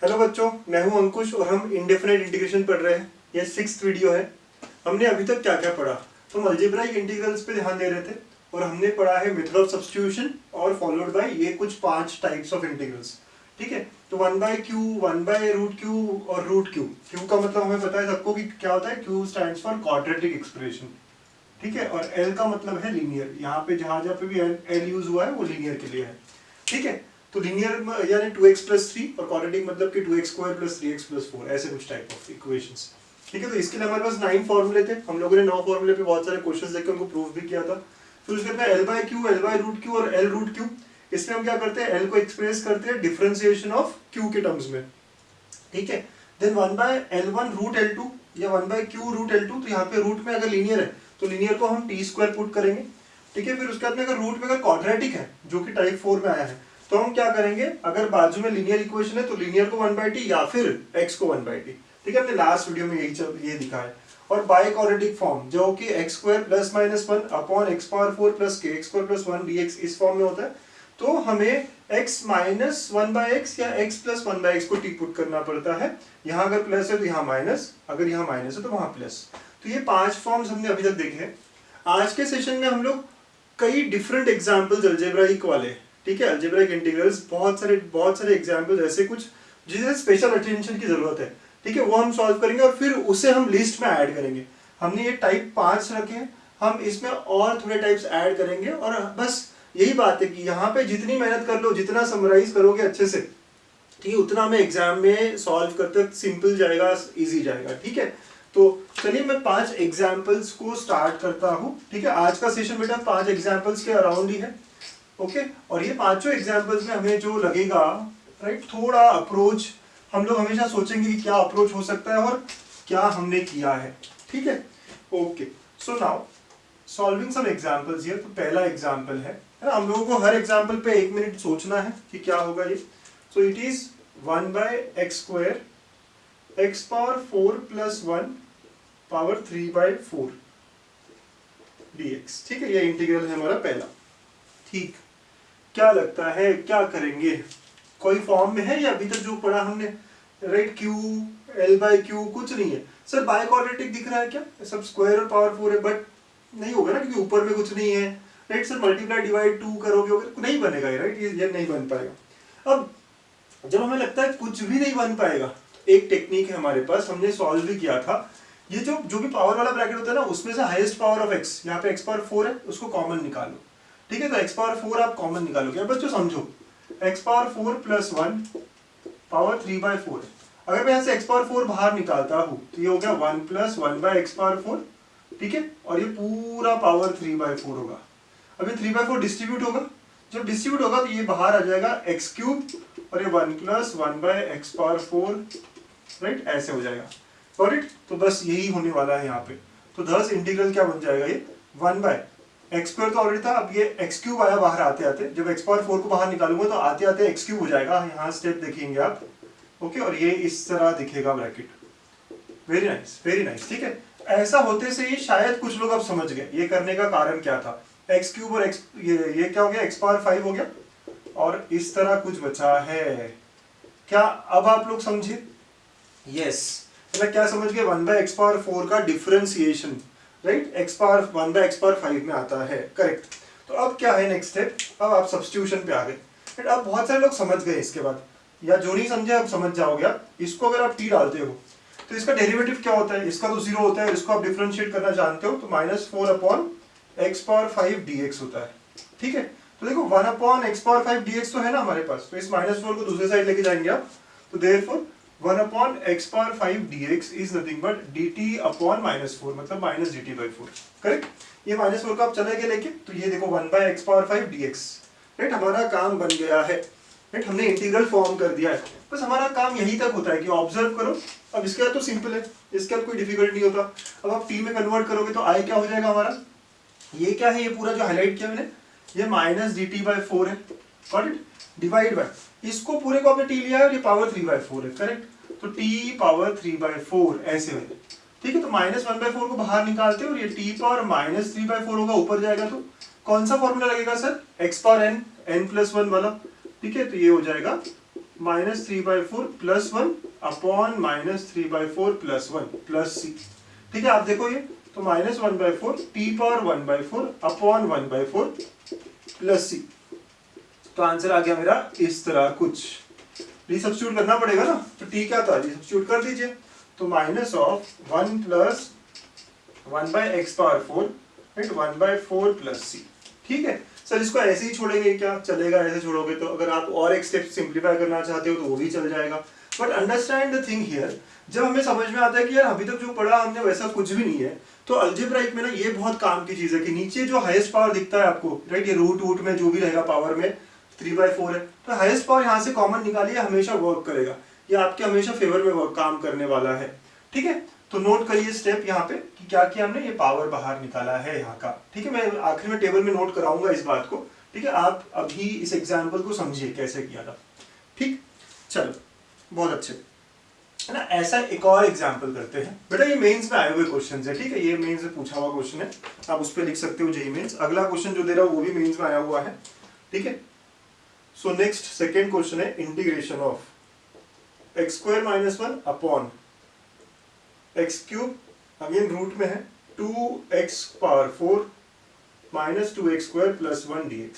Hello बच्चों, मैं हूं अंकुश और हम इंडेफिनाइट इंटीग्रेशन पढ़ रहे हैं। ये 6th वीडियो है। हमने अभी तक क्या क्या पढ़ा, तो हम अलजेब्राइक इंटीग्रल्स पे ध्यान दे रहे थे और हमने पढ़ा है मेथड ऑफ सब्स्टिट्यूशन और फॉलोड बाय ये कुछ 5 टाइप्स ऑफ इंटीग्रल्स। ठीक है, तो 1/q, 1/√q और √q। q का मतलब हमें पता है सबको कि क्या होता है, q stands for quadratic expression. ठीक है, और l का मतलब है लीनियर। यहाँ पे जहां जहां पे भी l यूज हुआ है वो लीनियर के लिए है। ठीक है, तो लीनियर यानी 2x + 3 और क्वाड्रेटिक मतलब कि 2x² + 3x + 4, ऐसे कुछ टाइप ऑफ इक्वेशंस। ठीक है, तो इसके लिए हमारे पास 9 फॉर्मूले थे। हम लोगों ने 9 फॉर्मूले पे बहुत सारे क्वेश्चंस देखे, उनको प्रूव भी किया था। फिर उसके बाद l/q, l/√q और l√q। इसमें हम क्या करते हैं, l को एक्सप्रेस करते हैं डिफरेंशिएशन ऑफ q के टर्म्स में। ठीक है, देन 1/L1√L2 या 1/q√L2। तो यहाँ पे रूट में अगर लीनियर है तो लीनियर को हम t² पुट करेंगे। ठीक है, फिर उसके बाद में अगर रूट में अगर क्वाड्रेटिक है जो कि टाइप 4 में आया है तो हम क्या करेंगे, अगर बाजू में लीनियर इक्वेशन है तो लीनियर को 1/t या फिर x को 1/t। ठीक है, हमने लास्ट वीडियो में ये दिखा है। और बाय क्वाड्रेटिक फॉर्म जो कि x² ± 1 upon x⁴ plus kx² + 1 dx इस फॉर्म में होता है। तो हमें x - 1/x या x + 1/x को टी पुट करना पड़ता है। यहाँ अगर प्लस है तो यहाँ माइनस, अगर यहाँ माइनस है तो वहां प्लस। तो ये 5 फॉर्म्स हमने अभी तक देखे हैं। आज के सेशन में हम लोग कई डिफरेंट एग्जाम्पल्स अलजेब्राइक वाले, ठीक है, अलजेब्राइक इंटीग्रल्स, बहुत सारे एग्जाम्पल्स ऐसे कुछ जिसे स्पेशल अटेंशन की जरूरत है। ठीक है, वो हम सॉल्व करेंगे और फिर उसे हम लिस्ट में ऐड करेंगे। हमने ये टाइप 5 रखे हैं, हम इसमें और थोड़े टाइप्स ऐड करेंगे। और बस यही बात है कि यहाँ पे जितनी मेहनत कर लो, जितना समराइज करोगे अच्छे से, ठीक है, उतना हमें एग्जाम में सॉल्व करते सिंपल जाएगा, इजी जाएगा। ठीक है, तो चलिए मैं 5 एग्जाम्पल्स को स्टार्ट करता हूँ। ठीक है, आज का सेशन बेटा 5 एग्जाम्पल्स के अराउंड ही है। ओके, और ये पांचों एग्जाम्पल्स में हमें जो लगेगा, राइट, थोड़ा अप्रोच हम लोग हमेशा सोचेंगे कि क्या अप्रोच हो सकता है और क्या हमने किया है। ठीक है, okay, so now solving some examples here. तो पहला एग्जाम्पल है ना, हम लोगों को हर एग्जाम्पल पे 1 मिनट सोचना है कि क्या होगा ये। So it is 1/x² x⁴ + 1 power 3/4 dx। ठीक है, ये इंटीग्रल है हमारा पहला। ठीक, क्या लगता है क्या करेंगे, कोई फॉर्म में है या अभी तक जो पढ़ा हमने, राइट, q l/q कुछ नहीं है सर। बाय क्वाड्रेटिक दिख रहा है क्या, सब स्क्वायर और पावर 4 है, बट नहीं होगा ना क्योंकि ऊपर में कुछ नहीं है। राइट सर, मल्टीप्लाई डिवाइड 2 करोगे नहीं बनेगा, राइट, ये नहीं बन पाएगा। अब जब हमें लगता है कुछ भी नहीं बन पाएगा, तो एक टेक्निक है हमारे पास, हमने सॉल्व भी किया था। ये जो भी पावर वाला ब्रैकेट होता है ना, उसमें से हाईएस्ट पावर ऑफ x, यहाँ पे x⁴ है, उसको कॉमन निकालो। ठीक है, तो x⁴ आप कॉमन निकालोगे। अब बच्चों समझो, x⁴ + 1 पावर 3/4 है। अगर मैं यहाँ से x⁴ बाहर निकालता हूं तो ये हो गया 1 + 1/x⁴। ठीक है, और ये पूरा पावर 3/4 होगा। अब ये 3/4 डिस्ट्रीब्यूट होगा, जब डिस्ट्रीब्यूट होगा तो ये बाहर आ जाएगा x³ और ये 1 + 1/x⁴, राइट, ऐसे हो जाएगा। Got it? तो बस यही होने वाला है यहाँ पे। तो दस इंटीग्रल क्या बन जाएगा, ये 1/x² तो ऑलरेडी था, अब ये x³ आया बाहर आते आते। जब x⁴ को बाहर निकालूंगा तो आते आते x³ हो जाएगा। यहाँ स्टेप देखेंगे आप, ओके, और ये इस तरह दिखेगा bracket. Very nice, very nice. ठीक है, ऐसा होते से ही शायद कुछ लोग अब समझ गए ये करने का कारण क्या था। x³ और ये क्या हो गया, x⁴ हो गया और इस तरह कुछ बचा है। क्या अब आप लोग समझे? यस, मतलब क्या समझ गए, 1/x⁴ का डिफरेंशिएशन, राइट, 1/x⁵ में आता है, करेक्ट। तो अब क्या है नेक्स्ट स्टेप, अब आप सब्स्टिट्यूशन पे आ गए। अब बहुत सारे लोग समझ गए इसके बाद, या जो नहीं समझे अब समझ जाओगे आप। इसको अगर आप t डालते हो तो इसका डेरिवेटिव क्या होता है, इसका तो 0 होता है, इसको आप डिफरेंशिएट करना जानते हो, तो -4/x⁵ dx होता है। ठीक है, तो देखो 1/x⁵ dx तो है ना हमारे पास, तो इस -4 को दूसरे साइड लेके जाएंगे आप, तो therefore 1/x⁵ dx is nothing but dt/-4, मतलब -dt/4। करेक्ट, ये -4 को आप चलेंगे लेके, तो ये देखो 1/x⁵ dx, राइट, हमारा काम बन गया है। राइट, हमने इंटीग्रल फॉर्म कर दिया है। बस हमारा काम यही तक होता है कि ऑब्जर्व करो। अब इसके बाद तो सिंपल है, इसके बाद कोई डिफिकल्ट नहीं होता। अब आप t में कन्वर्ट करोगे तो i क्या हो जाएगा हमारा, ये क्या है, ये पूरा जो हाईलाइट किया मैंने, ये -dt/4 है। Got it? डिवाइड बाय, इसको पूरे को आपने t लिया है और ये पावर 3/4 है, करेक्ट, तो t⁻3/4 ऐसे हो। ठीक है, तो -1/4 को बाहर निकालते हैं और ये t⁻−3/4 होगा, ऊपर जाएगा तो कौन सा फॉर्मूला लगेगा सर, xn n + 1 वाला। ठीक है, तो ये हो जाएगा -3/4 plus 1 upon -3/4 plus 1 plus C. ठीक है, आप देखो ये तो -1/4 t पावर 1/4 अपॉन 1/4 प्लस सी। तो आंसर आ गया मेरा इस तरह कुछ। रिसब्स्टिट्यूट करना पड़ेगा ना, तो t क्या था, रिसब्स्टिट्यूट कर दीजिए। तो माइनस ऑफ 1 प्लस 1/x power 4 and 1/4 plus C. ठीक है सर, इसको ऐसे ही छोड़ेंगे क्या, चलेगा ऐसे छोड़ोगे तो? अगर आप और एक स्टेप सिंप्लीफाई करना चाहते हो तो वो भी चल जाएगा। But understand the thing here, जब हमें समझ में आता है कि यार अभी तक जो पढ़ा हमने वैसा कुछ भी नहीं है, तो अलजेब्राइक में ना ये बहुत काम की चीज है कि नीचे जो हाईएस्ट पावर दिखता है आपको, राइट, ये रूट में जो भी रहेगा पावर में 3/4 है, तो हाईएस्ट पावर यहाँ से कॉमन निकालिए, हमेशा वर्क करेगा, ये आपके हमेशा फेवर में वर्क काम करने वाला है। ठीक है, तो नोट करिए स्टेप यहाँ पे कि क्या किया हमने, ये पावर बाहर निकाला है यहाँ का। ठीक है, मैं आखिर में टेबल में नोट कराऊंगा इस बात को। ठीक है, आप अभी इस एग्जाम्पल को समझिए कैसे किया था। ठीक, चलो बहुत अच्छे है ना। ऐसा एक और एग्जाम्पल करते हैं बेटा, ये मेंस में आए हुए क्वेश्चन है। ठीक है, ये मेंस में पूछा हुआ क्वेश्चन है, आप उस पर लिख सकते हो जेईई मेंस। अगला क्वेश्चन जो दे रहा हूँ वो भी मेंस में आया हुआ है। ठीक है, सो नेक्स्ट सेकेंड क्वेश्चन है integration of x² - 1 upon x³ again root में है 2x power 4 minus 2x² plus 1 dx।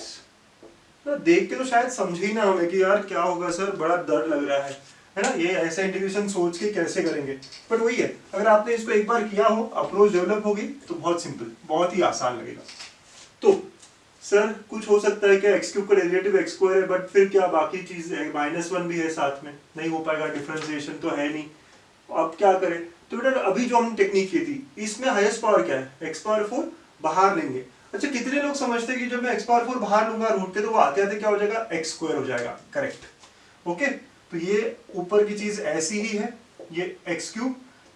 तो देख के तो शायद समझ ही ना हमें कि यार क्या होगा सर, बड़ा डर लग रहा है ना, ये ऐसा इंटीग्रेशन सोच के कैसे करेंगे। बट वही है, अगर आपने इसको एक बार किया हो, अप्रोच डेवलप होगी तो बहुत सिंपल, बहुत ही आसान लगेगा। तो सर कुछ हो सकता है कि x³ का डेरिवेटिव x² है, बट फिर क्या बाकी चीज -1 भी है साथ में, नहीं हो पाएगा, डिफरेंशिएशन तो है नहीं, अब क्या करें? तो बेटा अभी जो हमने टेक्निक की थी, इसमें हाईएस्ट पावर क्या है, x⁴ बाहर लेंगे। अच्छा, कितने लोग समझते हैं कि जब मैं x⁴ बाहर लूंगा रूट के तो वो आते आते क्या हो जाएगा, x² हो जाएगा। Correct, okay. तो ये ऊपर की चीज ऐसी ही है, ये x³।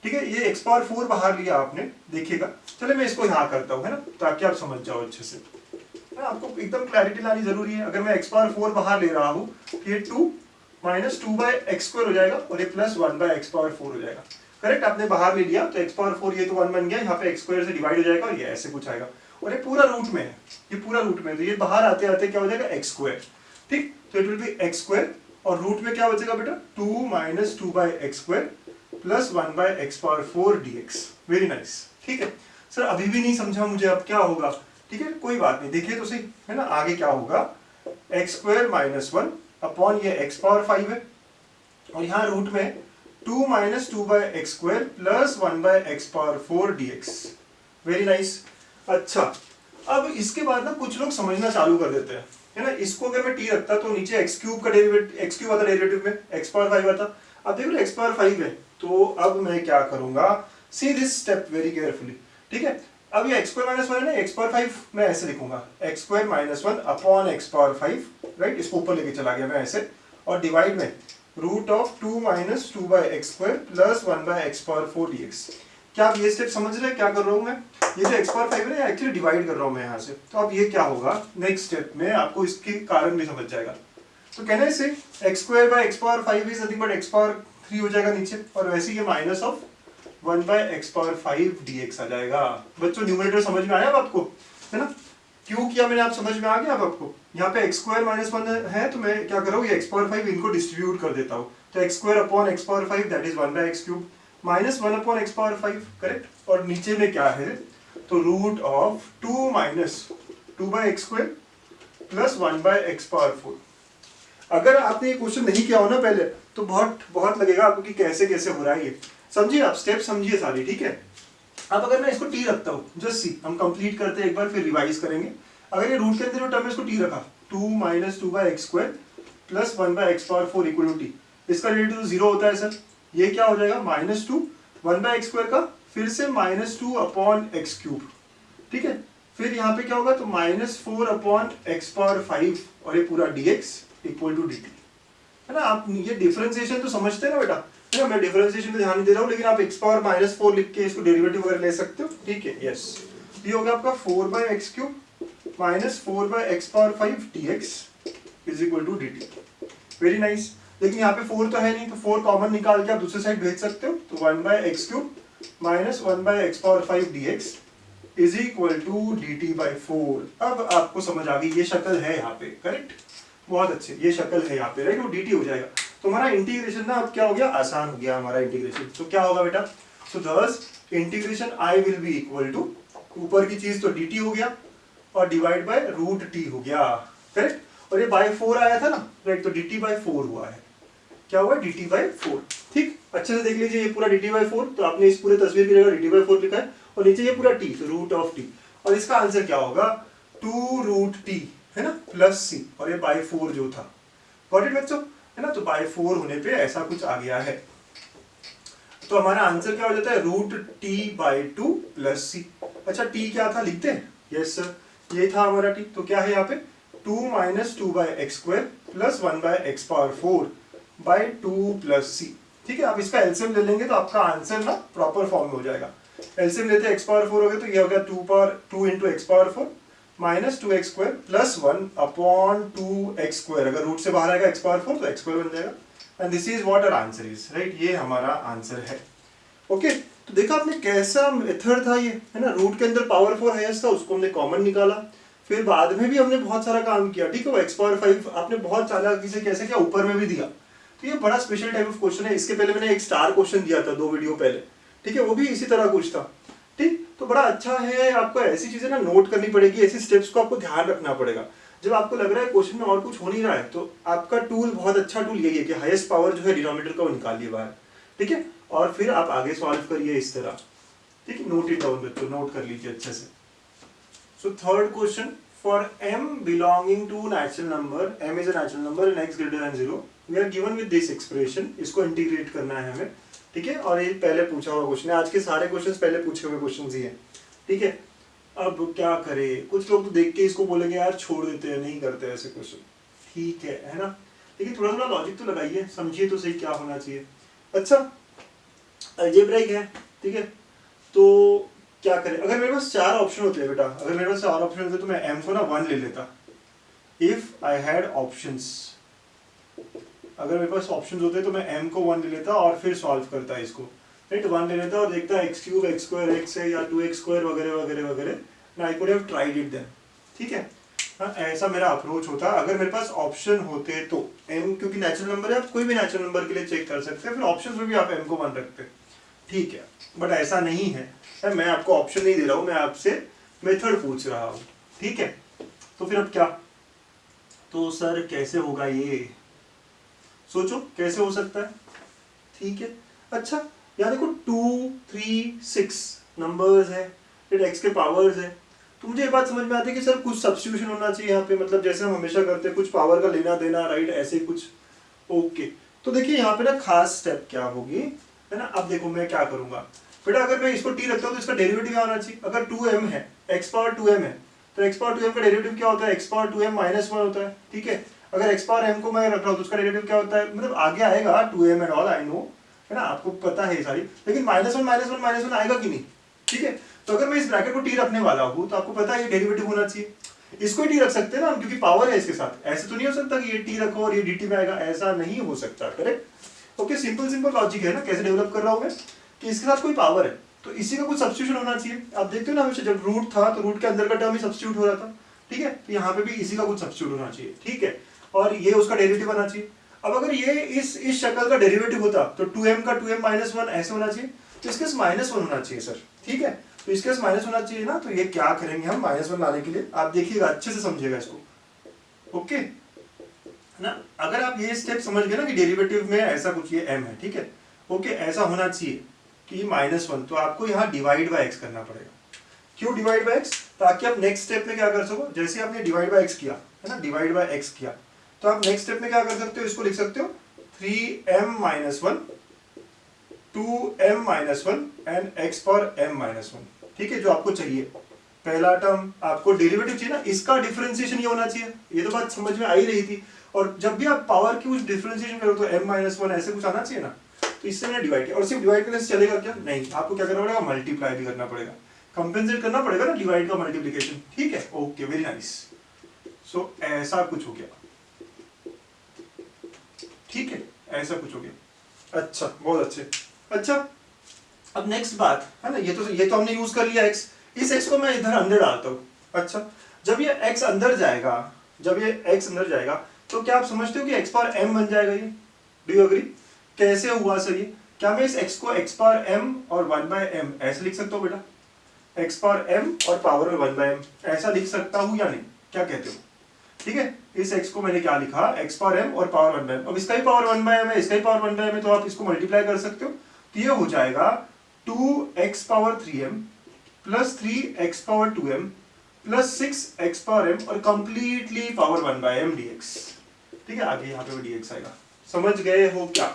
ठीक है, ये x⁴ बाहर लिया आपने, देखिएगा। चले मैं इसको यहाँ करता हूँ, है ना, ताकि आप समझ जाओ अच्छे से। आपको एकदम क्लैरिटी लानी जरूरी है। अगर मैं x⁴ बाहर ले रहा हूँ तो ये 2 माइनस 2/x² हो जाएगा और ये प्लस 1/x⁴ हो जाएगा। करेक्ट, आपने बाहर ले लिया तो x⁴ ये तो 1 बन गया, यहाँ पे x² से डिवाइड हो जाएगा और ये ऐसे कुछ आएगा, और ये पूरा रूट में है, ये पूरा रूट में है, तो ये बाहर आते आते क्या हो जाएगा, x²। ठीक, तो इट विल बी x² और रूट में क्या बचेगा बेटा, 2 minus 2/x² plus 1/x⁴ dx। Very nice. ठीक है सर, अभी भी नहीं समझा मुझे, अब क्या होगा? ठीक है, कोई बात नहीं, देखिए तो सही है ना, आगे क्या होगा, x² - 1 अपॉन ये x⁴ है और यहाँ रूट में 2 minus 2/x² plus 1/x⁴ dx। Very nice. अच्छा, अब इसके बाद ना कुछ लोग समझना चालू कर देते हैं, है ना। इसको अगर मैं t रखता तो नीचे x³ का डेरिवेटिव, x³ आता डेरिवेटिव में, x⁴ आता। अब देखो x⁴ है, तो अब मैं क्या करूंगा, see this step very carefully. ठीक है, अब ये x² - 1 है ना, x⁴ मैं ऐसे लिखूंगा, x² - 1 अपॉन x⁴, राइट, इसको ऊपर लेके चला गया मैं ऐसे, और डिवाइड में root of 2 minus 2/x² plus 1/x⁴ dx। क्या आप ये स्टेप समझ रहे हैं क्या कर रहा हूं मैं? ये जो x⁴ है ना, एक्चुअली डिवाइड कर रहा हूं मैं यहाँ से। तो अब ये क्या होगा, नेक्स्ट स्टेप में आपको इसके कारण भी समझ जाएगा। तो कहना है x²/x⁴ is nothing but x⁴ हो जाएगा नीचे, और वैसे ये माइनस ऑफ 1/x⁴ dx आ जाएगा। बच्चों न्यूमरेटर समझ में आया अब आपको, है ना, क्यों किया मैंने, आप समझ में आ गया अब आपको। यहाँ पे x² - 1 है, तो मैं क्या कर रहा हूँ, ये x⁴ इनको डिस्ट्रीब्यूट कर देता हूँ, तो x² upon x⁴ that is 1/x³ minus 1 upon x⁴, correct. और नीचे में क्या है, तो root of 2 minus 2/x² plus 1/x⁴। अगर आपने ये क्वेश्चन नहीं किया हो ना पहले, तो बहुत लगेगा आपको कि कैसे कैसे हो रहा है ये। समझिए आप, स्टेप समझिए सारी, ठीक है। अब अगर मैं इसको t रखता हूँ, जस्ट सी, हम कंप्लीट करते हैं एक बार, फिर रिवाइज करेंगे। अगर ये रूट के अंदर जो टर्म है इसको t रखा, 2 minus 2/x² plus 1/x⁴ equal to t, इसका डेरिवेटिव 0 होता है सर, ये क्या हो जाएगा, -2 1/x² का, फिर से -2 अपॉन x³। ठीक है, फिर यहाँ पे क्या होगा, तो -4 अपॉन x⁴ और ये पूरा dx इक्वल टू dt, है ना। आप ये डिफरेंशिएशन तो समझते हैं ना बेटा, है ना, मैं डिफरेंशिएशन पे ध्यान नहीं दे रहा हूँ, लेकिन आप x⁴ -4 लिख के इसको डेरिवेटिव वगैरह ले सकते हो। ठीक है, यस, ये हो गया आपका 4/x³ minus 4/x⁴ dx is equal to dt। Very nice. लेकिन यहाँ पे 4 तो है नहीं, तो 4 कॉमन निकाल के आप दूसरे साइड भेज सकते हो, तो 1/x³ minus 1/x⁴ dx is equal to dt/4। अब आपको समझ आ गई, ये शक्ल है यहाँ पे, करेक्ट, बहुत अच्छे, ये शक्ल है यहाँ पे, राइट, वो dt हो जाएगा। तो हमारा इंटीग्रेशन ना अब क्या हो गया, आसान हो गया हमारा इंटीग्रेशन। तो क्या होगा बेटा, so this integration I will be equal to, ऊपर की चीज तो dt हो गया और डिवाइड बाय रूट टी हो गया, करेक्ट। और ये बाय 4 आया था ना, राइट, तो dt बाय 4 हुआ है। क्या हुआ, dt बाय 4। ठीक, अच्छे से देख लीजिए, ये पूरा dt बाय 4, तो आपने इस पूरे तस्वीर की जगह dt बाय 4 लिखा है और नीचे ये पूरा t, तो रूट ऑफ t, और इसका आंसर क्या होगा 2 रूट t, है ना, प्लस c, और ये बाय 4 जो था, गॉट इट बच्चों, है ना। तो बाय 4 होने पे ऐसा कुछ आ गया है। तो हमारा आंसर क्या हो जाता है, रूट टी बाई 2 प्लस सी। अच्छा t क्या था, लिखते हैं, यस सर, ये था हमारा t। तो क्या है यहाँ पे 2 minus 2 by x square plus 1 by x power 4 by 2 plus C. ठीक है, आप इसका एलसीएम ले लेंगे तो आपका आंसर ना प्रॉपर फॉर्म में हो जाएगा। एलसीएम लेते हैं एक्स पावर 4 हो गया, तो ये हो गया 2 into x power 4 minus 2 x square plus 1 upon 2 x square, अगर रूट से बाहर आएगा एक्स पावर 4 तो एक्स स्क्वायर बन जाएगा, and this is what our answer is, right, ये हमारा आंसर है। ओके, तो देखा आपने कैसा मेथड था ये, है ना, रूट के अंदर पावर 4 हाईएस्ट था, उसको हमने कॉमन निकाला, फिर बाद में भी हमने बहुत सारा काम किया, ठीक है, एक्स पावर 5 आपने बहुत चालाकी से कैसे किया, ऊपर में भी दिया। तो ये बड़ा स्पेशल टाइप ऑफ क्वेश्चन है। इसके पहले मैंने एक स्टार क्वेश्चन दिया था 2 वीडियो पहले, ठीक है, वो भी इसी तरह कुछ था, ठीक। तो बड़ा अच्छा है, आपको ऐसी चीजें ना नोट करनी पड़ेगी, ऐसी स्टेप्स को आपको ध्यान रखना पड़ेगा। जब आपको लग रहा है क्वेश्चन में और कुछ हो नहीं रहा है, तो आपका टूल, बहुत अच्छा टूल यही है कि हाईएस्ट पावर जो है डिनोमिनेटर का वो निकालिए बाहर, ठीक है, और फिर आप आगे सॉल्व करिए इस तरह, ठीक है। नोट इट डाउन बच्चों, नोट कर लीजिए अच्छे से। So third question, for m belonging to natural number, m is a natural number and x greater than 0, we are given with this expression, इसको इंटीग्रेट करना है हमें, ठीक है, और ये पहले पूछा हुआ क्वेश्चन है, आज के सारे क्वेश्चंस पहले पूछे हुए क्वेश्चंस ही हैं, ठीक है। अब क्या करें, कुछ लोग तो देख के इसको बोलेंगे यार छोड़ देते हैं, नहीं करते ऐसे क्वेश्चन, ठीक है ना, लेकिन थोड़ा थोड़ा लॉजिक तो लगाइए, समझिए तो सही क्या होना चाहिए। अच्छा, अलजेब्राइक है, ठीक है, तो क्या करें, अगर मेरे पास 4 ऑप्शन होते हैं बेटा, अगर मेरे पास 4 ऑप्शन होते तो मैं m को ना 1 ले लेता, इफ आई हैड ऑप्शंस, अगर मेरे पास ऑप्शंस होते तो मैं m को 1 ले लेता और फिर सॉल्व करता इसको, राइट, 1 ले लेता और देखता x cube x square x है या 2x स्क्वायर वगैरह वगैरह वगैरह, I could have tried it then, ठीक है। ऐसा मेरा अप्रोच होता अगर मेरे पास ऑप्शन होते तो। m क्योंकि नेचुरल नंबर है, आप कोई भी नेचुरल नंबर के लिए चेक कर सकते हैं, फिर ऑप्शंस में भी आप m को 1 रखते हैं, ठीक है, बट ऐसा नहीं है, मैं आपको ऑप्शन नहीं दे रहा हूं, मैं आपसे मेथड पूछ रहा हूं, ठीक है। तो फिर अब क्या, तो सर कैसे होगा ये, सोचो कैसे हो सकता है, ठीक है। अच्छा, यहाँ देखो 2 3 6 नंबर्स है, फिर x के पावर्स है, तो मुझे ये बात समझ में आती है कि सर कुछ सब्स्टिट्यूशन होना चाहिए यहाँ पे, मतलब जैसे हम हमेशा करते हैं, कुछ पावर का लेना देना, राइट, ऐसे कुछ, ओके। तो देखिए यहाँ पे ना खास स्टेप क्या होगी, है ना, अब देखो मैं क्या करूंगा बेटा, अगर मैं इसको t रखता हूँ तो इसका डेरिवेटिव क्या होना चाहिए, अगर 2m है, x पावर 2m है, तो x पावर 2m का डेरिवेटिव क्या होता है, x पावर 2m माइनस 1 होता है, ठीक है। अगर x पावर m को मैं रख रहा हूँ तो उसका डेरिवेटिव क्या होता है, मतलब आगे आएगा 2m and all, I know, है ना, आपको पता है ये सारी, लेकिन माइनस वन आएगा कि नहीं, ठीक है। तो अगर मैं इस ब्रैकेट को t रखने वाला हूँ तो आपको पता है ये डेरिवेटिव होना चाहिए, इसको ही t रख सकते हैं ना, क्योंकि पावर है इसके साथ, ऐसे तो नहीं हो सकता कि ये t रखो और ये dt में आएगा, ऐसा नहीं हो सकता, करेक्ट। ओके, सिंपल लॉजिक है ना, कैसे डेवलप कर रहा हूँ मैं, कि इसके साथ कोई पावर है तो इसी का कुछ सब्स्टिट्यूशन होना चाहिए। आप देखते हो ना, हमेशा जब रूट था तो रूट के अंदर का टर्म ही सब्स्टिट्यूट हो रहा था, ठीक है, तो यहाँ पे भी इसी का कुछ सब्स्टिट्यूट होना चाहिए, ठीक है, और ये उसका डेरिवेटिव होना चाहिए। अब अगर ये इस शक्ल का डेरिवेटिव होता तो 2m का 2m माइनस 1 ऐसे होना चाहिए, तो इसके पास माइनस 1 होना चाहिए सर, ठीक है, तो इसके पास माइनस होना चाहिए ना, तो ये क्या करेंगे हम माइनस 1 लाने के लिए, आप देखिएगा अच्छे से समझिएगा इसको, ओके ना। अगर आप ये स्टेप समझ गए ना कि डेरिवेटिव में ऐसा कुछ ये m है, ठीक है, ओके, ऐसा होना चाहिए कि -1, तो आपको यहाँ डिवाइड बाय x करना पड़ेगा। क्यों डिवाइड बाय x, ताकि आप नेक्स्ट स्टेप में क्या कर सको, जैसे आपने डिवाइड बाय x किया है ना, डिवाइड बाय x किया, तो आप नेक्स्ट स्टेप में क्या कर सकते हो, इसको लिख सकते हो 3m minus 1 2m minus 1 and x power m minus 1, ठीक है, जो आपको चाहिए। पहला टर्म आपको डेरिवेटिव चाहिए ना, इसका डिफरेंशिएशन ये होना चाहिए, ये तो बात समझ में आ ही रही थी। और जब भी आप पावर की कुछ डिफरेंशिएशन करो तो m माइनस 1 ऐसे कुछ आना चाहिए ना, तो इससे मैंने डिवाइड किया। और सिर्फ डिवाइड करने से चलेगा क्या, नहीं, आपको क्या करना पड़ेगा, मल्टीप्लाई भी करना पड़ेगा, कंपेंसेट करना पड़ेगा ना डिवाइड का मल्टीप्लिकेशन, ठीक है, ओके, वेरी नाइस। सो ऐसा कुछ हो गया, ठीक है, ऐसा कुछ हो गया, अच्छा, बहुत अच्छे। अच्छा, अब नेक्स्ट बात है ना, ये तो हमने यूज कर लिया x, इस x को मैं इधर अंदर डालता हूँ। अच्छा, जब ये x अंदर जाएगा, तो क्या आप समझते हो कि x पावर m बन जाएगा ये, डू यू अग्री? कैसे हुआ सर ये? क्या मैं इस x को x पावर m और 1/m ऐसे लिख सकता हूँ बेटा? x पावर m और पावर में 1/m ऐसा लिख सकता हूँ या नहीं? क्या कहते हो? ठीक है, इस x को मैंने क्या लिखा, x पावर m और पावर 1/m। अब इसका ही पावर 1/m है, इसका ही पावर 1/m है, तो आप इसको मल्टीप्लाई कर सकते हो। तो ये हो जाएगा 2x power 3m plus 3x power 2m plus 6x power m और कंप्लीटली पावर 1/m dx। ठीक है, आगे यहाँ पे भी dx आएगा। समझ गए हो क्या?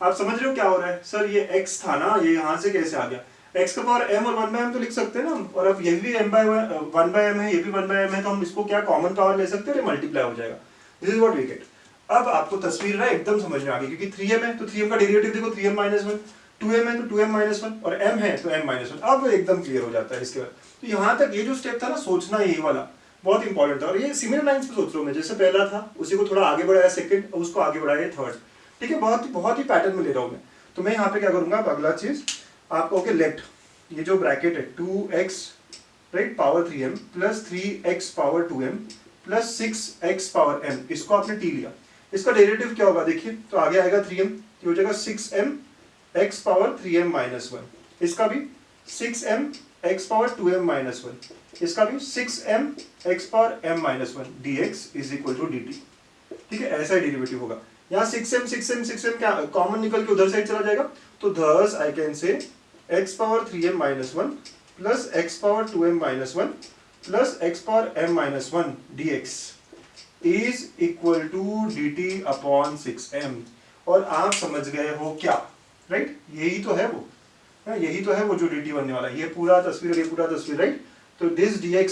आप समझ रहे हो क्या हो रहा है? सर ये x था ना, ये यहाँ से कैसे आ गया? x का पावर m और 1/m तो लिख सकते हैं ना, और अब ये भी m/1/m है, ये भी 1/m है, तो हम इसको क्या कॉमन पावर ले सकते हैं, मल्टीप्लाई हो जाएगा। This is what we get. अब आपको तस्वीर ना एकदम समझ में आ गई, क्योंकि 3m है तो 3m का डेरिवेटिव देखो 3m-1, 2m है तो 2m-1 और m है तो m-1। अब एकदम क्लियर हो जाता है इसके बाद। तो यहाँ तक ये जो स्टेप था ना सोचना, यही वाला बहुत इंपॉर्टेंट था। और ये सिमिलर लाइंस पे सोच रहा हूँ मैं, जैसे पहला था उसी को थोड़ा आगे बढ़ाया सेकंड, उसको आगे बढ़ाया थर्ड। ठीक है, बहुत ही पैटर्न में ले रहा हूँ मैं। तो मैं यहाँ पे क्या करूंगा, अगला चीज आप ओके लेट ये जो ब्रैकेट है 2x right power 3m plus 3x power 2m plus 6x power m, इसको आपने t लिया, इसका डेरिवेटिव क्या होगा देखिए, तो आगे आएगा 3m, ये हो जाएगा 6m x पावर 3m-1, इसका भी 6m x पावर 2m-1, इसका भी 6m x power m-1 dx is equal to dt। ठीक है, ऐसा ही डेरिवेटिव होगा। यहाँ 6m क्या कॉमन निकल के उधर साइड चला जाएगा, तो thus I can say x power 3m-1 plus x power 2m-1 plus x power m-1 dx is equal to dt upon 6m। और आप समझ गए हो क्या? राइट, यही तो है वो, यही तो है वो जो dt बनने वाला है, ये पूरा तस्वीर राइट। तो this dx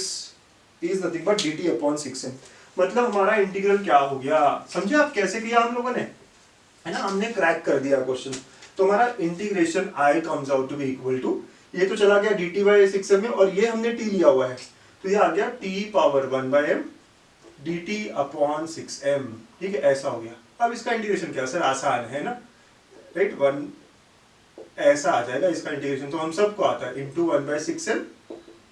is nothing but dt upon 6m। मतलब हमारा इंटीग्रल क्या हो गया, समझे आप कैसे किया हम लोगों ने, है ना, हमने क्रैक कर दिया क्वेश्चन। तो हमारा integration i comes out to be equal to, ये तो चला गया dt बाई 6m में, और ये हमने t लिया हुआ है, तो ये आ गया t power 1/m dt upon 6m। ठीक है, ऐसा हो गया। अब इसका इंटीग्रेशन क्या सर, आसान है ना, राइट, 1 ऐसा आ जाएगा इसका इंटीग्रेशन, तो हम सबको आता है इंटू 1/6m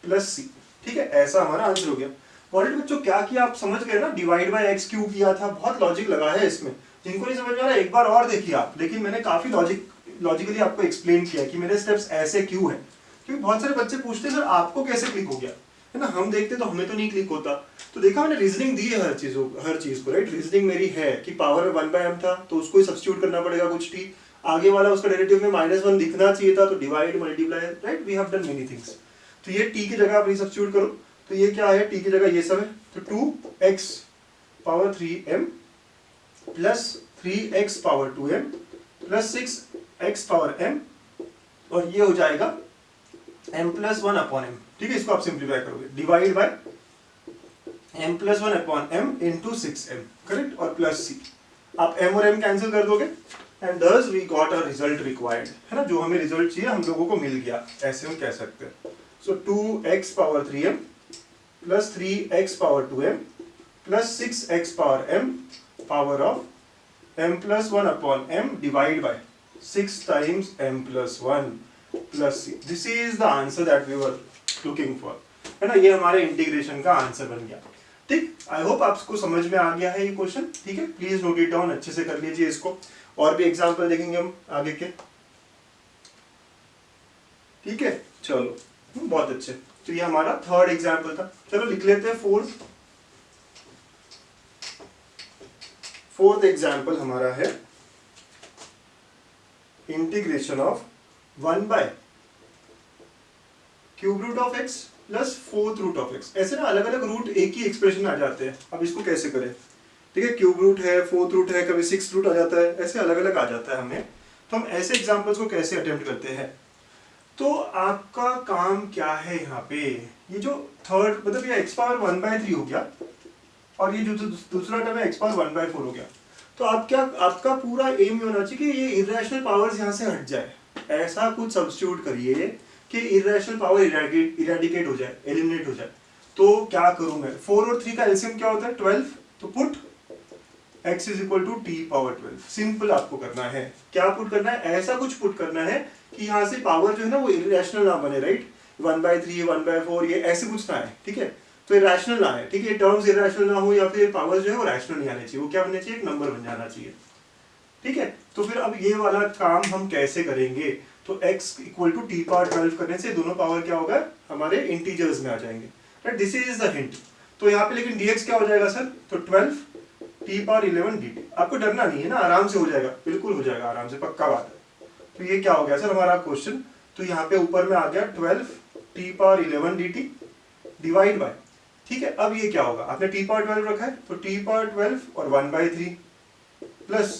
प्लस c। ठीक है, ऐसा हमारा आंसर हो गया। ऑलरेडी बच्चों क्या किया आप समझ गए ना, डिवाइड बाय एक्स क्यू किया था, बहुत लॉजिक लगा है इसमें। जिनको नहीं समझ में आ रहा एक बार और देखिए आप, लेकिन मैंने काफी लॉजिकली आपको एक्सप्लेन किया कि मेरे स्टेप्स ऐसे क्यों हैं, क्योंकि बहुत सारे बच्चे पूछते हैं सर आपको कैसे क्लिक हो गया, है ना, हम देखते तो हमें तो नहीं क्लिक होता। तो देखा मैंने रीजनिंग दी है हर चीज को, राइट। रीजनिंग मेरी है कि पावर में 1/m था तो उसको ही सब्स्टिट्यूट करना पड़ेगा कुछ t, आगे वाला उसका डेरिवेटिव में -1 दिखना चाहिए था तो divide multiply, right, we have done many things. तो ये t की जगह आप सब्स्टिट्यूट करो, तो ये क्या है, t की जगह ये सब है, तो 2x power 3m plus 3x power 2m plus 6x power m, और ये हो जाएगा m+1 अपॉन m। ठीक है, इसको आप सिंप्लीफाई करोगे, divide by m+1 upon m into 6m, correct, और प्लस c। आप m और m कैंसिल कर दोगे and thus we got a result required, है ना, जो हमें रिजल्ट चाहिए हम लोगों को मिल गया, ऐसे हम कह सकते हैं। So 2x power 3m plus 3x power 2m plus 6x power m power of m+1 upon m divide by 6 times m+1 plus c। This is the answer that we were looking for, है ना, ये हमारे integration का answer बन गया। ठीक, I hope आपको समझ में आ गया है ये क्वेश्चन। ठीक है, प्लीज नोट इट डाउन, अच्छे से कर लीजिए इसको, और भी एग्जाम्पल देखेंगे हम आगे के। ठीक है, चलो बहुत अच्छे। तो ये हमारा थर्ड एग्जाम्पल था, चलो लिख लेते हैं फोर्थ एग्जाम्पल हमारा है integration of 1/³ root of x plus 4th root of x। ऐसे ना अलग अलग रूट एक ही एक्सप्रेशन में आ जाते हैं, अब इसको कैसे करें। ठीक है, क्यूब रूट है, 4th रूट है, कभी 6th रूट आ जाता है, ऐसे अलग अलग आ जाता है हमें। तो हम ऐसे एग्जाम्पल्स को कैसे अटेम्प्ट करते हैं। तो आपका काम क्या है यहाँ पे, ये जो थर्ड मतलब ये x पावर 1/3 हो गया, और ये जो दूसरा टर्म है x पावर 1/4 हो गया। तो आपका पूरा एम ये होना चाहिए कि ये इरेशनल पावर्स यहाँ से हट जाए, ऐसा कुछ सब्स्टिट्यूट करिए कि इरेशनल पावर इरेडिकेट हो जाए, एलिमिनेट हो जाए। तो क्या करूं मैं, 4 और 3 का एलसीएम क्या होता है 12, तो put x is equal to t power 12। Simple आपको करना है, क्या पुट करना है, ऐसा कुछ पुट करना है कि यहाँ से पावर जो है ना वो इरेशनल ना बने, राइट, 1/3 1/4 ये ऐसे कुछ ना है। ठीक है, तो इरेशनल ना है, ठीक है, टर्म्स इरेशनल ना हो, या फिर पावर जो है वो रैशनल नहीं आने चाहिए, वो क्या बनना चाहिए, एक नंबर बन जाना चाहिए। ठीक है। तो फिर अब ये वाला काम हम कैसे करेंगे, तो x equal to T power 12 करने से दोनों पावर क्या होगा हमारे इंटीजर्स में आ जाएंगे, right. This is the hint. तो यहाँ पे लेकिन dx क्या हो जाएगा सर, तो 12 टी पावर 11 dt। आपको डरना नहीं है ना, आराम से हो जाएगा, बिल्कुल हो जाएगा आराम से, पक्का बात है। तो ये क्या हो गया सर हमारा क्वेश्चन, तो यहाँ पे ऊपर में आ गया 12 T power 11 dt divide by, ठीक है। अब ये क्या होगा, आपने टी पावर 12 रखा है तो टी पावर 12 और 1/3 प्लस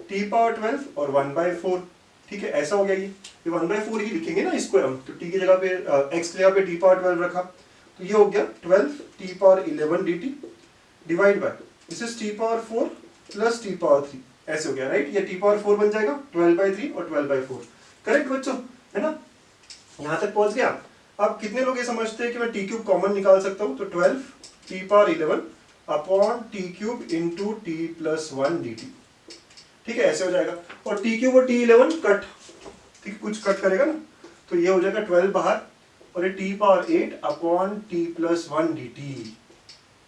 टी पावर 12 और 1/4, ठीक है। ऐसा हो गया, ये 1/4 ही लिखेंगे ना इसको हम, तो टी की जगह पे x की जगह पे टी पावर 12 रखा, तो ये हो गया 12 T power 11 dt divide by this is T power 4 plus T power 3, ऐसे हो गया, राइट। ये टी पावर 4 बन जाएगा 12/3 और 12/4, करेक्ट बच्चों, है ना। यहां तक पहुंच गया। अब कितने लोग ये समझते हैं कि मैं टी क्यूब कॉमन निकाल सकता हूं, तो 12 T power 11 upon T cube into T plus 1 dt, ठीक है, ऐसे हो जाएगा। और टी क्यूब और टी 11 कट, ठीक, कुछ कट करेगा ना, तो ये हो जाएगा 12 बाहर और ये T power 8 upon T plus 1 dt,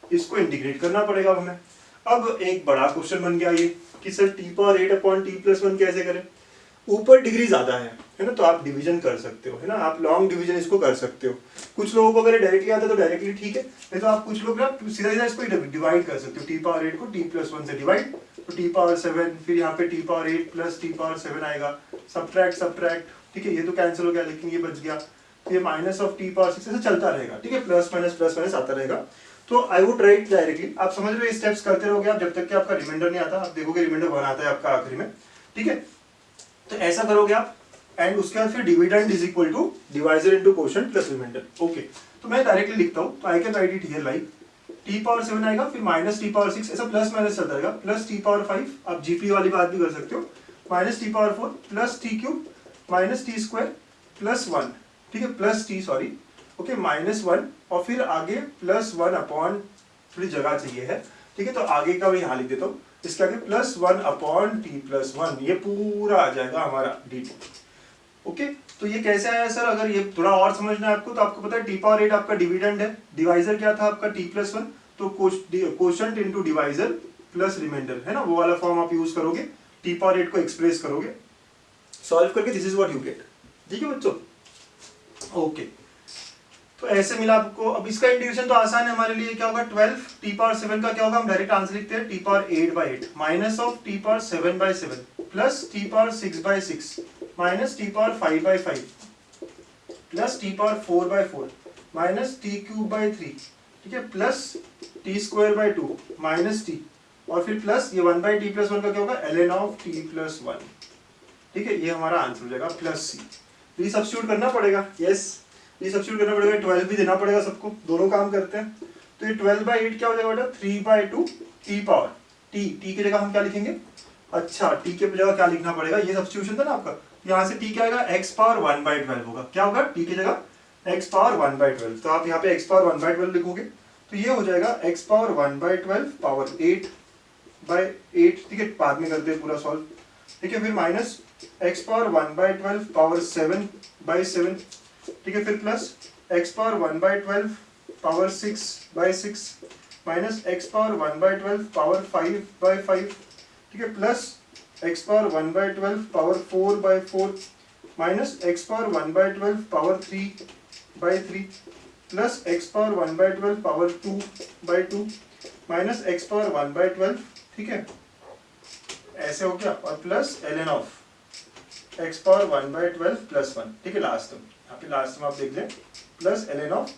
इसको इंटीग्रेट करना पड़ेगा हमें। अब एक बड़ा क्वेश्चन बन गया ये कि sir T power 8 upon T plus 1 कैसे करें। ऊपर डिग्री ज्यादा है ना, तो आप डिवीजन कर सकते हो, है ना, आप लॉन्ग डिवीजन इसको कर सकते हो। कुछ लोगों को अगर डायरेक्टली आता है तो डायरेक्टली ठीक है, नहीं तो आप कुछ लोग ना सीधा सीधा इसको डिवाइड कर सकते हो, टी पावर 8 को टी प्लस 1 से डिवाइड, तो टी पावर 7, फिर यहाँ पे T power 8 plus T power 7 आएगा, सब्ट्रैक्ट, ठीक है, ये तो कैंसिल हो गया लेकिन ये बच गया, तो ये माइनस ऑफ टी पावर 6 ऐसे चलता रहेगा, ठीक है, प्लस माइनस आता रहेगा। तो आई वुड राइट डायरेक्टली, आप समझ रहे हो, स्टेप्स करते रहोगे आप जब तक कि आपका रिमाइंडर नहीं आता, आप देखोगे रिमाइंडर 1 आता है आपका आखिरी में, ठीक है। तो ऐसा करोगे आप, एंड उसके बाद फिर dividend is equal to divisor into quotient plus remainder, okay. तो मैं डायरेक्टली लिखता हूं, तो I can write it here like T power 7 आएगा, फिर माइनस टी पावर 6, ऐसा प्लस माइनस चलता रहेगा, प्लस टी पावर 5, आप जीपी वाली बात भी कर सकते हो, minus T power 4 plus T cube minus T square plus 1, ठीक है, plus T sorry, okay, minus 1, और फिर आगे प्लस 1 अपॉन, थोड़ी जगह चाहिए है, ठीक है, तो आगे का मैं यहाँ लिख देता हूँ, इसके आगे प्लस 1 अपॉन टी प्लस 1, ये पूरा आ जाएगा हमारा dt, ओके। तो ये कैसे आया सर, अगर ये थोड़ा और समझना है आपको, तो आपको पता है टी पावर 8 आपका डिविडेंड है, डिवाइजर क्या था आपका टी प्लस 1, तो quotient into divisor plus remainder, है ना, वो वाला फॉर्म आप यूज करोगे, टी पावर 8 को एक्सप्रेस करोगे, सॉल्व करके, this is what you get, ठीक है बच्चों, ओके। तो ऐसे मिला आपको। अब इसका इंटीग्रेशन तो आसान है हमारे लिए, क्या होगा 12 टी पावर 7 का क्या होगा, हम डायरेक्ट आंसर लिखते हैं T power 8/8 minus of T power 7/7 plus T power 6/6 minus T power 5/5 plus T power 4/4 minus T cube, ठीक है, plus T square minus T, और फिर प्लस ये 1/t प्लस 1 का क्या होगा ln ऑफ t प्लस 1, ठीक है, ये हमारा आंसर हो जाएगा प्लस सी। ये सब्स्टिट्यूट करना पड़ेगा, यस, ये सब्स्टिट्यूट करना पड़ेगा, 12 भी देना पड़ेगा सबको, दोनों काम करते हैं। तो ये 12/8 क्या हो जाएगा बेटा 3/2 टी पावर, टी की जगह हम क्या लिखेंगे, अच्छा टी के जगह क्या लिखना पड़ेगा, ये सब्स्टिट्यूशन था ना आपका, यहाँ से टी क्या आएगा x पावर 1/12 होगा, क्या होगा टी की जगह x पावर 1/12, तो आप यहाँ पे x पावर 1/12 लिखोगे, तो ये हो जाएगा x पावर 1/12 पावर 8/8, ठीक है, बाद में करते हैं पूरा सॉल्व, ठीक है, फिर माइनस x पावर 1/12 पावर 7/7, ठीक है, फिर plus x power 1/12 power 6/6 minus x power 1/12 power 5/5, ठीक है, plus x power 1/12 power 4/4 minus x power 1/12 power 3/3 plus x power 1/12 power 2/2 minus x power 1/12, ठीक है, ऐसे हो गया, और plus ln of x power 1/12 plus 1, ठीक है, लास्ट में आप देख लें, plus ln of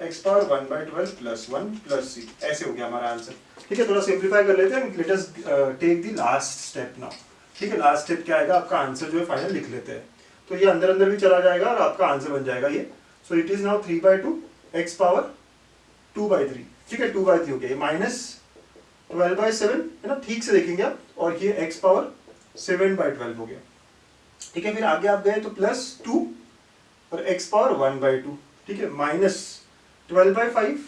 x power 1/12 plus 1 plus c, ऐसे हो गया हमारा आंसर, ठीक है। थोड़ा सिंप्लीफाई कर लेते हैं, let us take the last step now, ठीक है। लास्ट स्टेप क्या आएगा, आपका आंसर जो है फाइनल लिख लेते हैं, तो ये अंदर अंदर भी चला जाएगा और आपका आंसर बन जाएगा ये, so it is now 3/2 x power 2/3, ठीक है, 2/3 हो गया, माइनस 12/7, है ना, ठीक से देखेंगे आप, और ये x पावर 7/12 हो गया, ठीक है, फिर आगे आप गए तो प्लस 2 और x पावर 1/2, ठीक है, माइनस 12/5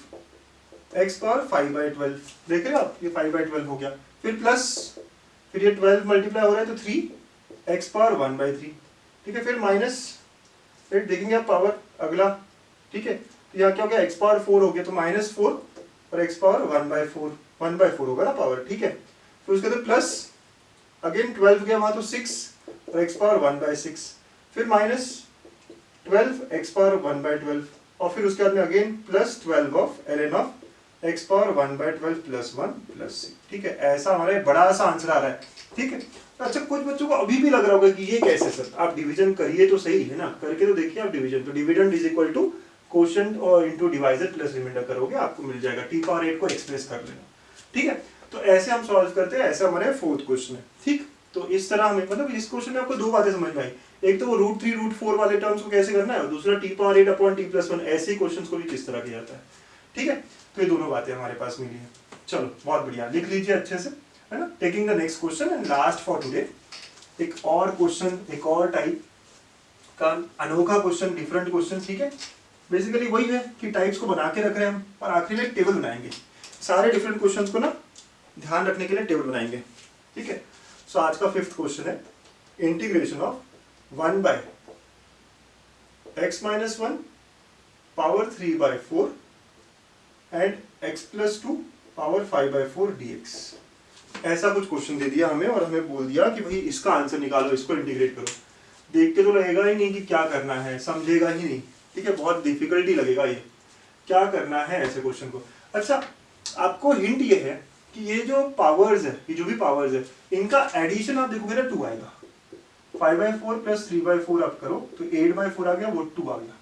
x पावर 5/12, देख रहे हो आप, ये 5/12 हो गया, फिर प्लस, फिर ये 12 मल्टीप्लाई हो रहा है तो 3 x पावर 1/3, ठीक है, फिर माइनस, फिर देखेंगे आप पावर अगला, ठीक है, तो यहाँ क्या हो गया x पावर 4 हो गया, तो माइनस 4 और x पावर 1/4 होगा ना पावर, ठीक है, फिर उसके बाद प्लस अगेन 12 गया वहां तो 6 और x पावर 1/6, फिर माइनस 12 x पावर 1/12 और फिर उसके बाद में again plus 12 of ln of x power 1/12 plus 1 plus c। ठीक है, ऐसा हमारा बड़ा सा आंसर आ रहा है। ठीक है, तो अच्छा कुछ बच्चों को अभी भी लग रहा होगा कि ये कैसे सर, आप डिवीजन करिए तो सही है ना, करके तो देखिए आप डिवीजन, तो dividend is equal to quotient और इनटू डिवाइजर प्लस रिमाइंडर करोगे आपको मिल जाएगा, t पावर 8 को एक्सप्रेस कर लेना। ठीक है, तो ऐसे हम सॉल्व करते हैं, ऐसा हमारे फोर्थ क्वेश्चन है। ठीक, तो इस तरह हमें मतलब इस क्वेश्चन में आपको दो बातें समझ में आई, एक तो वो √3 √4 वाले टर्म्स को कैसे करना है, और दूसरा t power 8 upon t plus 1 ऐसे क्वेश्चंस को भी किस तरह किया जाता है। ठीक है, तो ये दोनों बातें हमारे पास मिली है। चलो बहुत बढ़िया, लिख लीजिए अच्छे से, है ना। Taking the next question and last for today, एक और क्वेश्चन, एक और टाइप का अनोखा क्वेश्चन, डिफरेंट क्वेश्चन। ठीक है, बेसिकली वही है कि टाइप्स को बना के रख रहे हैं हम, और आखिरी में एक टेबल बनाएंगे, सारे डिफरेंट क्वेश्चंस को ना ध्यान रखने के लिए टेबल बनाएंगे। ठीक है, सो आज का फिफ्थ क्वेश्चन है integration of 1/x-1 power 3/4 and x+2 power 5/4 dx। ऐसा कुछ क्वेश्चन दे दिया हमें और हमें बोल दिया कि भाई इसका आंसर निकालो, इसको इंटीग्रेट करो। देख के तो लगेगा ही नहीं कि क्या करना है, समझेगा ही नहीं। ठीक है, बहुत डिफिकल्टी लगेगा ये क्या करना है ऐसे क्वेश्चन को। अच्छा, आपको हिंट ये है कि ये जो पावर्स है, ये जो भी पावर्स है, इनका एडिशन आप देखोगे ना 2 आएगा। 5/4 प्लस 3/4 आप करो तो 8/4 आ गया, वो 2 आ गया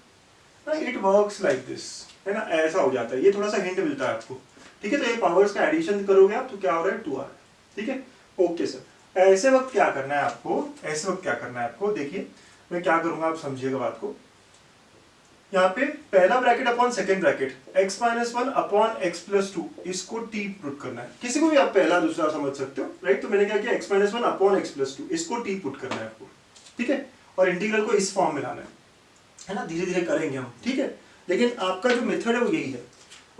ना। इट वर्क्स लाइक दिस, है ना, ऐसा हो जाता है। ये थोड़ा सा हिंट मिलता है आपको। ठीक है, तो ये पावर्स का एडिशन करोगे आप तो क्या हो रहा है, 2 आ रहा है। ठीक है, ओके सर। ऐसे वक्त क्या करना है आपको, ऐसे वक्त क्या करना है आपको, देखिए मैं क्या करूंगा, आप समझिएगा बात को। यहाँ पे पहला bracket upon second bracket, x-1 upon x+2, इसको t पुट करना है। किसी को भी आप पहला दूसरा समझ सकते हो, राइट। तो मैंने क्या किया, x-1 अपॉन x+2, इसको t पुट करना है आपको। ठीक है, और इंटीग्रल को इस फॉर्म में लाना है ना, धीरे धीरे करेंगे हम। ठीक है, लेकिन आपका जो मेथड है वो यही है।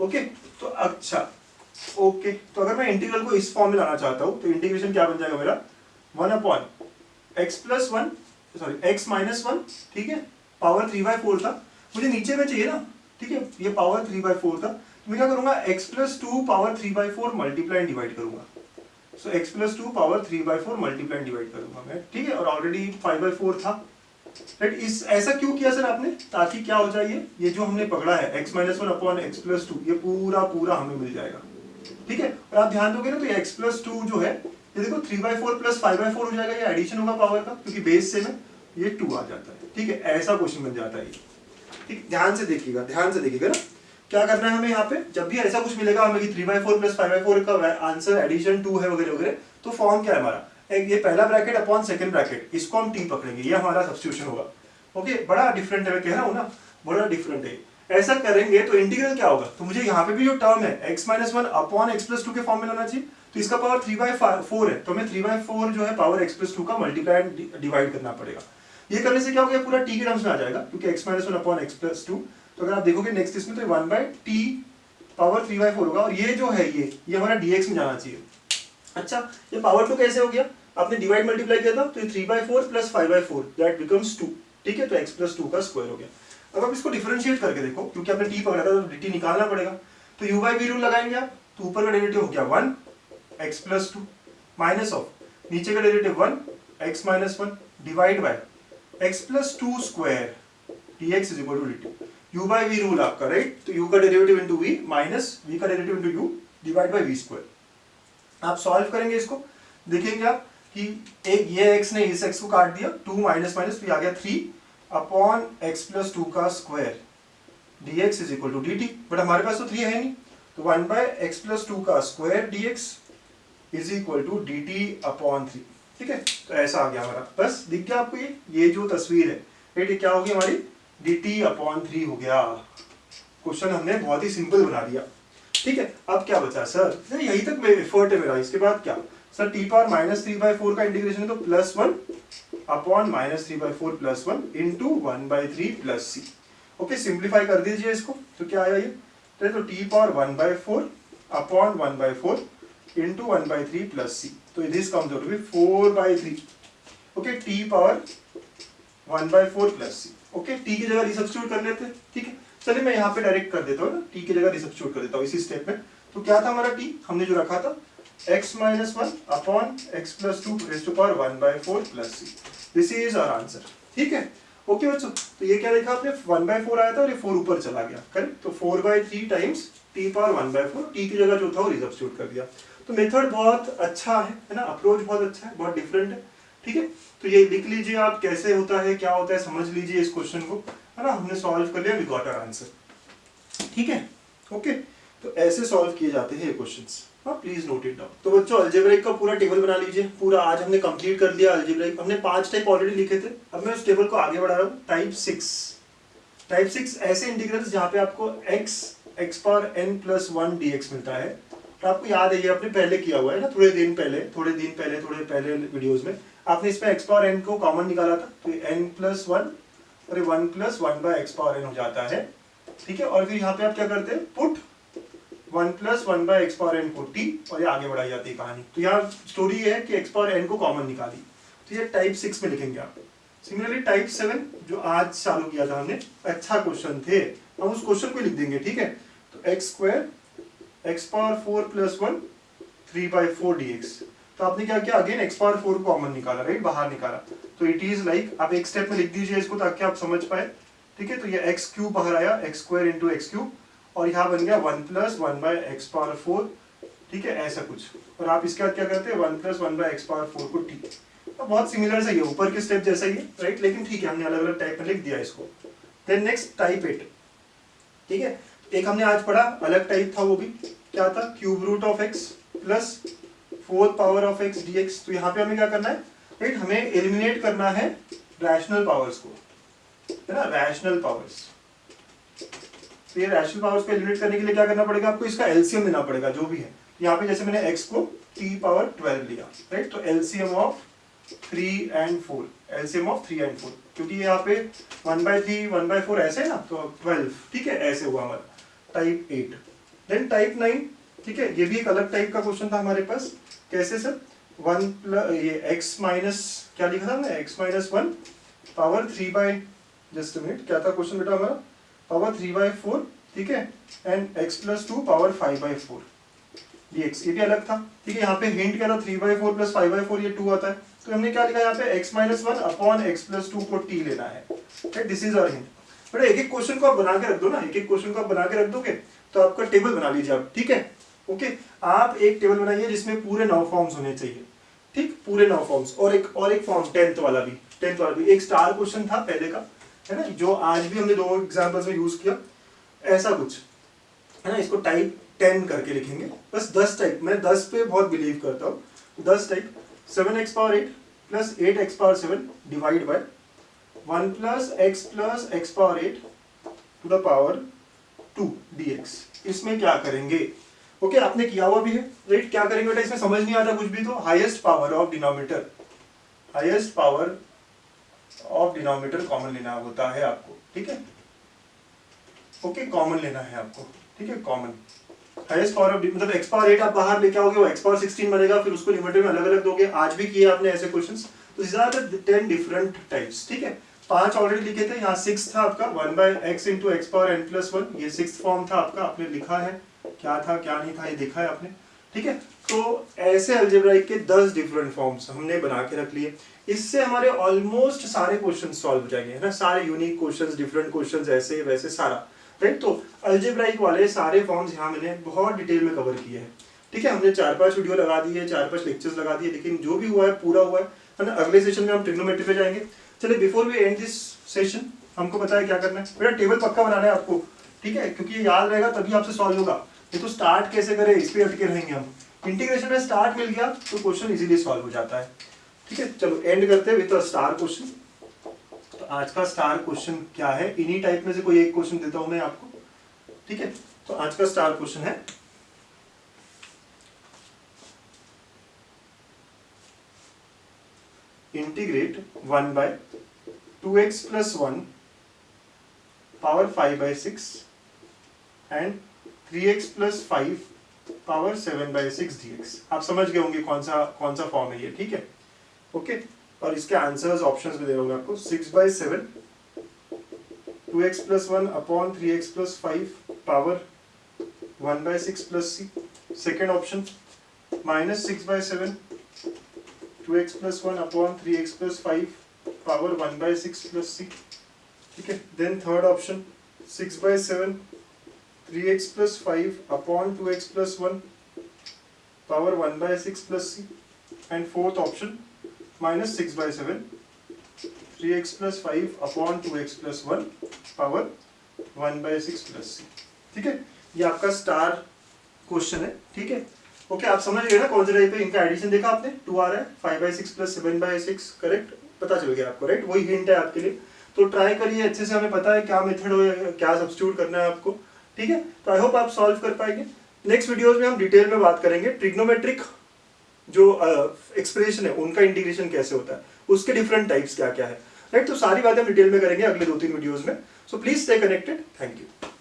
ओके, तो अच्छा ओके, तो अगर मैं इंटीग्रल को इस फॉर्म में लाना चाहता हूँ तो इंटीग्रेशन क्या बन जाएगा मेरा, 1 अपॉन x+1 सॉरी x-1, ठीक है, पावर 3/4 था, मुझे नीचे में चाहिए ना। ठीक है, ये पावर 3/4 था, तो मैं क्या करूंगा, x+2 पावर 3/4 मल्टीप्लाई डिवाइड करूंगा। सो x+2 पावर 3/4 मल्टीप्लाई डिवाइड करूंगा मैं। ठीक है, और ऑलरेडी 5/4 था, राइट। इस ऐसा क्यों किया सर आपने, ताकि क्या हो जाए, ये जो हमने पकड़ा है x-1 अपॉन x+2, ये पूरा पूरा हमें मिल जाएगा। ठीक है, और आप ध्यान दोगे ना तो ये x+2 जो है, ये देखो 3/4 प्लस 5/4 हो जाएगा, ये एडिशन होगा पावर का, क्योंकि बेस से में ये 2 आ जाता है। ठीक है, ऐसा क्वेश्चन बन जाता है ये। ठीक, ध्यान से देखिएगा, ध्यान से देखिएगा ना, क्या करना है हमें यहाँ पे। जब भी ऐसा कुछ मिलेगा हमें कि 3/4 प्लस 5/4 का आंसर एडिशन 2 है वगैरह वगैरह, तो फॉर्म क्या है हमारा, ये पहला ब्रैकेट अपॉन सेकंड ब्रैकेट, इसको हम t पकड़ेंगे, ये हमारा सब्स्टिट्यूशन होगा। ओके, बड़ा डिफरेंट है, मैं कह रहा हूँ ना, बड़ा डिफरेंट है। ऐसा करेंगे तो इंटीग्रल क्या होगा, तो मुझे यहाँ पे भी जो टर्म है x-1 अपॉन x+2 के फॉर्म में लाना चाहिए, तो इसका पावर 3/4 है, तो हमें 3/4 जो है पावर x+2 का मल्टीप्लाई डिवाइड करना पड़ेगा। ये करने से क्या हो गया, पूरा t के टर्म्स में आ जाएगा, क्योंकि x-1 अपॉन x+2। तो अगर आप देखोगे नेक्स्ट इसमें तो 1/t पावर 3/4 होगा, और ये जो है ये हमारा dx में जाना चाहिए। अच्छा, ये पावर 2 कैसे हो गया, आपने डिवाइड मल्टीप्लाई किया था, तो ये 3/4 प्लस 5/4 दैट बिकम्स 2। ठीक है, तो x+2 का स्क्वायर हो गया। अब आप इसको डिफरेंशिएट करके देखो, क्योंकि आपने t पकड़ा था तो dt निकालना पड़ेगा, तो u/v रूल लगाएंगे आप, तो ऊपर का डेरिवेटिव हो गया 1 x+2 माइनस ऑफ नीचे का derivative 1 x-1 divide by x+2 square dx is equal to dt। u/v rule आपका, राइट, तो u का derivative into v minus v का derivative into u divide by v square. आप solve करेंगे इसको, देखेंगे आप कि एक ये x ने इस x को काट दिया, 2 माइनस माइनस, तो आ गया 3 अपॉन x+2 का square dx is equal to dt। But हमारे पास तो 3 है नहीं, तो 1/x+2 का square dx is equal to dt upon 3। ठीक है, तो ऐसा आ गया हमारा, बस दिख गया आपको ये जो तस्वीर है, राइट, ये क्या होगी हमारी dt अपॉन 3 हो गया। क्वेश्चन हमने बहुत ही सिंपल बना दिया। ठीक है, अब क्या बचा सर, यही तक मेरा एफर्ट है मेरा, इसके बाद क्या सर, t पावर -3/4 का इंटीग्रेशन है, तो +1 upon -3/4 plus 1 into 1/3 plus c। Okay, simplify कर दीजिए इसको, तो क्या आया ये, तो t power 1/4 upon 1/4 into 1/3 plus c, तो this comes out to be 4/3। Okay, t power 1/4 plus c। Okay, t की जगह रिसब्स्टिट्यूट कर लेते हैं। ठीक है, चलिए मैं यहाँ पे डायरेक्ट कर देता हूँ ना, t की जगह रिसब्स्टिट्यूट कर देता हूँ इसी स्टेप में। तो क्या था हमारा t, हमने जो रखा था x minus 1 upon x plus 2 raised to power 1/4 plus c. This is our answer. ठीक है, ओके बच्चों, तो ये क्या देखा आपने, 1/4 आया था और ये 4 ऊपर चला गया, करेक्ट। तो 4/3 टाइम्स t पावर 1/4, t की जगह जो था वो रिसब्स्टिट्यूट कर दिया। तो मेथड बहुत अच्छा है ना, अप्रोच बहुत अच्छा है, बहुत डिफरेंट है, ठीक है। तो ये लिख लीजिए आप, कैसे होता है क्या होता है समझ लीजिए इस क्वेश्चन को, है ना। हमने सॉल्व कर लिया, वी गॉट आवर आंसर, ठीक है, ओके। तो ऐसे सॉल्व किए जाते हैं ये क्वेश्चंस, हाँ प्लीज नोट इट डाउन। तो बच्चों अलजेब्रिक का पूरा टेबल बना लीजिए, पूरा आज हमने कंप्लीट कर लिया अलजेब्रिक। हमने 5 टाइप ऑलरेडी लिखे थे, अब मैं उस टेबल को आगे बढ़ा रहा हूँ। टाइप 6 ऐसे इंटीग्रल्स जहाँ पे आपको x power n plus 1 dx मिलता है। तो आपको याद है ये आपने पहले किया हुआ है ना, थोड़े पहले वीडियोस में आपने इसमें x पावर n को कॉमन निकाला था, तो n प्लस 1 और ये 1 plus 1 by x power n हो जाता है, ठीक है। और फिर यहाँ पे आप क्या करते हैं, put 1 plus 1 by x power n को t, और ये आगे बढ़ाई जाती है कहानी। तो यहाँ स्टोरी ये है कि x पावर n को कॉमन निकाली, तो ये टाइप 6 में लिखेंगे आप। सिमिलरली टाइप 7 जो आज चालू किया था हमने, अच्छा क्वेश्चन थे, हम उस क्वेश्चन को लिख देंगे, ठीक है। तो x square x power 4 plus 1 3/4 dx। तो आपने क्या किया, अगेन x पावर 4 को कॉमन निकाला, राइट, बाहर निकाला। तो इट इज लाइक, आप एक स्टेप में लिख दीजिए इसको ताकि आप समझ पाए, ठीक है। तो ये x क्यूब बाहर आया, x square into x cube, और यहाँ बन गया 1 प्लस 1 बाय एक्स पावर 4, ठीक है, ऐसा कुछ। और आप इसके बाद क्या करते हैं, 1 प्लस 1 बाय एक्स पावर 4 को t। तो बहुत सिमिलर सा ये ऊपर के स्टेप जैसा ही है, राइट, लेकिन ठीक है हमने अलग अलग टाइप में लिख दिया इसको। देन नेक्स्ट टाइप 8, ठीक है। एक हमने आज पढ़ा अलग टाइप था, वो भी क्या था, cube root of x plus 4 power of x dx। तो यहाँ पे हमें क्या करना है, राइट, हमें एलिमिनेट करना है रैशनल पावर्स को, है ना, रैशनल पावर्स। तो ये रैशनल पावर्स को एलिमिनेट करने के लिए क्या करना पड़ेगा, आपको इसका एलसीएम लेना पड़ेगा जो भी है। यहाँ पे जैसे मैंने x को t पावर 12 लिया, राइट, तो LCM of 3 and 4, LCM of 3 and 4, क्योंकि यहाँ पे 1/3 1/4 ऐसे है ना, तो 12, ठीक है, ऐसे हुआ हमारा टाइप 8। देन टाइप 9, ठीक है, ये भी एक अलग टाइप का क्वेश्चन था हमारे पास। कैसे सर, 1 प्लस ये x माइनस क्या लिखा था हमने, x minus 1 power 3 just minute, क्या था क्वेश्चन बेटा हमारा, पावर 3/4, ठीक है, and x plus 2 power 5/4 dx। ये भी अलग था, ठीक है। यहाँ पे हिंट क्या था, 3/4 प्लस 5/4 ये 2 आता है। तो हमने क्या लिखा यहाँ पे, x minus 1 upon x plus 2 को t लेना है, this is our hint. But एक एक क्वेश्चन को आप बना के रख दो ना, एक एक क्वेश्चन को आप बना के रख दोगे तो आपका टेबल बना लीजिए आप, ठीक है, ओके। आप एक टेबल बनाइए जिसमें पूरे 9 फॉर्म्स होने चाहिए, ठीक, पूरे 9 फॉर्म्स, और एक फॉर्म 10th वाला भी एक स्टार क्वेश्चन था पहले का, है ना, जो आज भी हमने 2 एग्जाम्पल्स में यूज किया, ऐसा कुछ, है ना। इसको टाइप 10 करके लिखेंगे, बस 10 टाइप, मैं 10 पे बहुत बिलीव करता हूँ। 10 type, 7x power 8 plus 8x power 7 divide by 1 plus x power 8 to the power 2 dx। इसमें क्या करेंगे, ओके, आपने किया हुआ भी है, राइट। क्या करेंगे बेटा, इसमें समझ नहीं आता कुछ भी, तो highest power of denominator, highest power of denominator common लेना होता है आपको, ठीक है, ओके, कॉमन लेना है आपको, ठीक है, कॉमन हाईएस्ट पावर ऑफ, मतलब x पावर 8 आप बाहर लेके आओगे, वो x पावर 16 बनेगा, फिर उसको न्यूमरेटर में अलग अलग दोगे। आज भी किए आपने ऐसे क्वेश्चंस। तो these are the 10 different types, ठीक है। 5 ऑलरेडी लिखे थे, यहाँ 6 था आपका 1/x into x power n plus 1, ये 6th फॉर्म था आपका, आपने लिखा है, क्या था क्या नहीं था ये देखा है आपने, ठीक है। तो ऐसे अलजेब्राइक के 10 डिफरेंट फॉर्म्स हमने बना के रख लिए। इससे हमारे ऑलमोस्ट सारे क्वेश्चन सॉल्व हो जाएंगे, है ना, सारे यूनिक क्वेश्चन, डिफरेंट क्वेश्चन, ऐसे वैसे सारा, राइट। तो अलजेब्राइक वाले सारे फॉर्म्स यहाँ मैंने बहुत डिटेल में कवर किए हैं, ठीक है। हमने 4-5 वीडियो लगा दिए, 4-5 लेक्चर्स लगा दिए, लेकिन जो भी हुआ है पूरा हुआ है ना। अगले सेशन में हम ट्रिग्नोमेट्री पे जाएंगे। चलिए before we end this session, हमको पता है क्या करना है बेटा, टेबल पक्का बनाना है आपको, ठीक है, क्योंकि ये याद रहेगा तभी आपसे सॉल्व होगा। ये तो स्टार्ट कैसे करें इस पे अटके रहेंगे हम। इंटीग्रेशन में स्टार्ट मिल गया तो क्वेश्चन इजीली सॉल्व हो जाता है, ठीक है। चलो एंड करते हैं विद स्टार क्वेश्चन। तो आज का स्टार क्वेश्चन क्या है, इन्हीं टाइप में से कोई एक क्वेश्चन देता हूं मैं आपको, ठीक है। तो आज का स्टार क्वेश्चन है, integrate 1/2x plus 1 power 5/6 and 3x plus 5 power 7/6 dx। आप समझ गए होंगे कौन सा फॉर्म है ये, ठीक है, ओके। और इसके आंसर्स ऑप्शंस में दे रहा हूँ आपको, 6/7 2x plus 1 upon 3x plus 5 power 1/6 plus c, second option minus 6/7 2x plus 1 upon 3x plus 5 power 1/6 plus c। ठीक है, then third option 6/7 3x plus 5 upon 2x plus 1 power 1/6 plus c। And fourth option minus 6/7 3x plus 5 upon 2x plus 1 power 1/6 plus c। ठीक है, ये आपका star question है। ठीक है, okay, आप समझ गए ना कौन से टाइप पे इनका एडिशन देखा आपने, 2 आ रहा है 5/6 प्लस 7/6, करेक्ट, पता चल गया आपको, राइट, वही हिंट है आपके लिए। तो ट्राई करिए अच्छे से, हमें पता है क्या मेथड हो, क्या सब्स्टिट्यूट करना है आपको। ठीक है, तो आई होप आप सॉल्व कर पाएंगे। नेक्स्ट वीडियोस में हम डिटेल में बात करेंगे ट्रिग्नोमेट्रिक जो एक्सप्रेशन है उनका इंटीग्रेशन कैसे होता है, उसके डिफरेंट टाइप्स क्या क्या है, राइट। तो सारी बातें हम डिटेल में करेंगे अगले 2-3 वीडियोस में। So please stay connected, thank you.